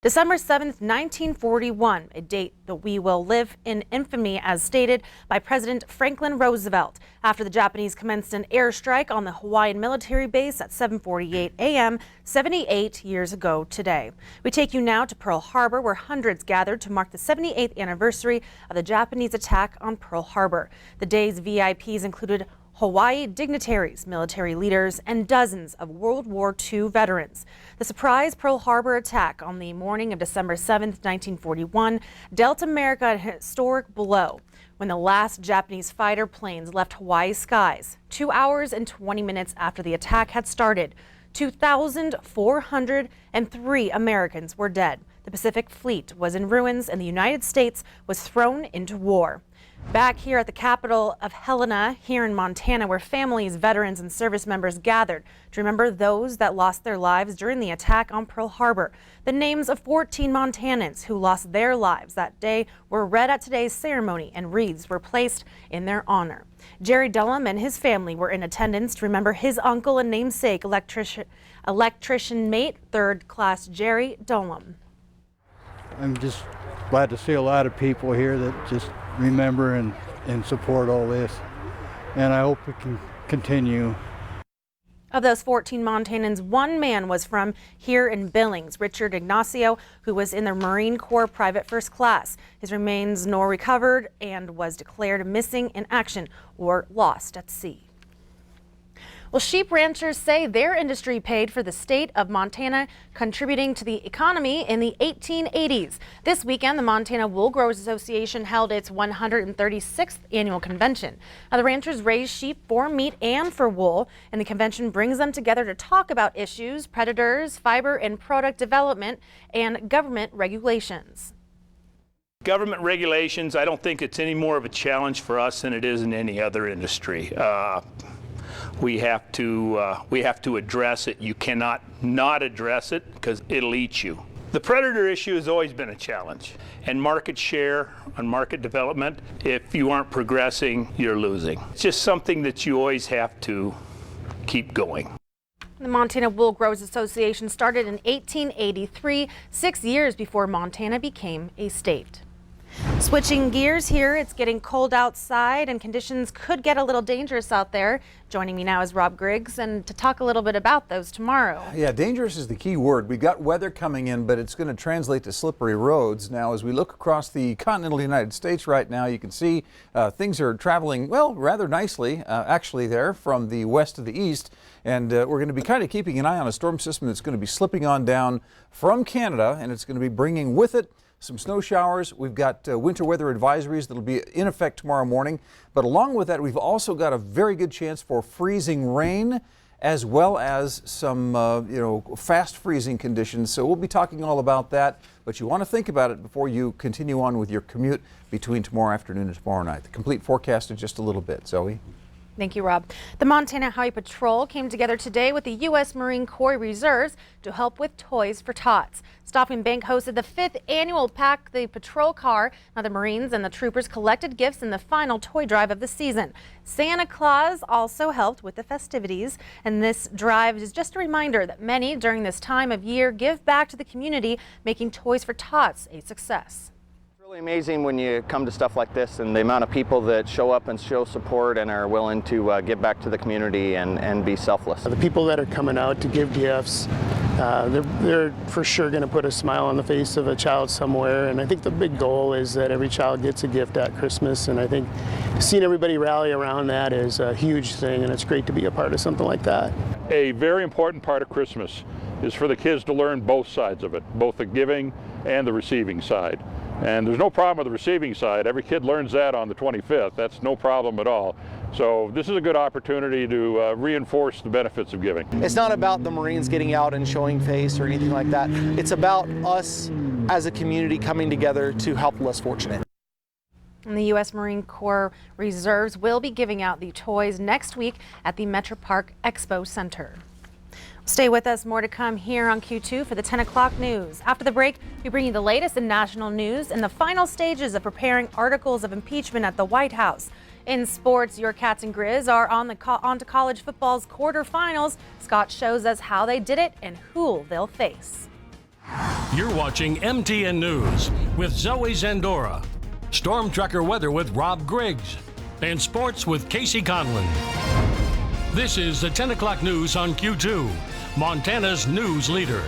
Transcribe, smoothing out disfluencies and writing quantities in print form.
December 7th, 1941, a date that we will live in infamy as stated by President Franklin Roosevelt after the Japanese commenced an airstrike on the Hawaiian military base at 7:48 a.m. 78 years ago today. We take you now to Pearl Harbor, where hundreds gathered to mark the 78th anniversary of the Japanese attack on Pearl Harbor. The day's VIPs included Hawaii dignitaries, military leaders, and dozens of World War II veterans. The surprise Pearl Harbor attack on the morning of December 7, 1941, dealt America a historic blow when the last Japanese fighter planes left Hawaii's skies. 2 hours and 20 minutes after the attack had started, 2,403 Americans were dead. The Pacific Fleet was in ruins, and the United States was thrown into war. Back here at the capital of Helena, here in Montana, where families, veterans, and service members gathered to remember those that lost their lives during the attack on Pearl Harbor. The names of 14 Montanans who lost their lives that day were read at today's ceremony, and wreaths were placed in their honor. Jerry DULLUM and his family were in attendance to remember his uncle and namesake electrician mate, third class Jerry DULLUM. I'm just glad to see a lot of people here that just remember and support all this, and I hope it can continue. Of those 14 Montanans, one man was from here in Billings, Richard Ignacio, who was in the Marine Corps Private First Class. His remains nor recovered and was declared missing in action or lost at sea. Well, sheep ranchers say their industry paid for the state of Montana contributing to the economy in the 1880s. This weekend, the Montana Wool Growers Association held its 136th annual convention. Now, the ranchers raise sheep for meat and for wool, and the convention brings them together to talk about issues, predators, fiber and product development, and government regulations. Government regulations, I don't think it's any more of a challenge for us than it is in any other industry. We have to address it. You cannot not address it because it'll eat you. The predator issue has always been a challenge. And market share on market development, if you aren't progressing, you're losing. It's just something that you always have to keep going. The Montana Wool Growers Association started in 1883, 6 years before Montana became a state. Switching gears here, it's getting cold outside and conditions could get a little dangerous out there. Joining me now is Rob Griggs, and to talk a little bit about those tomorrow. Yeah, dangerous is the key word. We've got weather coming in, but it's going to translate to slippery roads. Now, as we look across the continental United States right now, you can see things are traveling, well, rather nicely, actually there from the west to the east. And we're going to be kind of keeping an eye on a storm system that's going to be slipping on down from Canada, and it's going to be bringing with it some snow showers. We've got winter weather advisories that'll be in effect tomorrow morning. But along with that, we've also got a very good chance for freezing rain, as well as some fast freezing conditions. So we'll be talking all about that. But you want to think about it before you continue on with your commute between tomorrow afternoon and tomorrow night. The complete forecast in just a little bit. Zoe? Thank you, Rob. The Montana Highway Patrol came together today with the U.S. Marine Corps Reserves to help with Toys for Tots. Stop and Bank hosted the 5th annual Pack the Patrol car. Now, the Marines and the troopers collected gifts in the final toy drive of the season. Santa Claus also helped with the festivities, and this drive is just a reminder that many during this time of year give back to the community, making Toys for Tots a success. Really amazing when you come to stuff like this and the amount of people that show up and show support and are willing to give back to the community and be selfless. The people that are coming out to give gifts, they're for sure going to put a smile on the face of a child somewhere, and I think the big goal is that every child gets a gift at Christmas, and I think seeing everybody rally around that is a huge thing, and it's great to be a part of something like that. A very important part of Christmas is for the kids to learn both sides of it, both the giving and the receiving side. And there's no problem with the receiving side. Every kid learns that on the 25th. That's no problem at all. So this is a good opportunity to reinforce the benefits of giving. It's not about the Marines getting out and showing face or anything like that. It's about us as a community coming together to help the less fortunate. And the U.S. Marine Corps Reserves will be giving out the toys next week at the Metro Park Expo Center. Stay with us. More to come here on Q2 for the 10 o'clock news. After the break, we bring you the latest in national news and the final stages of preparing articles of impeachment at the White House. In sports, your Cats and Grizz are on to college football's quarterfinals. Scott shows us how they did it and who they'll face. You're watching MTN News with Zoe Zandora, Storm Tracker weather with Rob Griggs, and sports with Casey Conlon. This is the 10 o'clock news on Q2, Montana's news leader.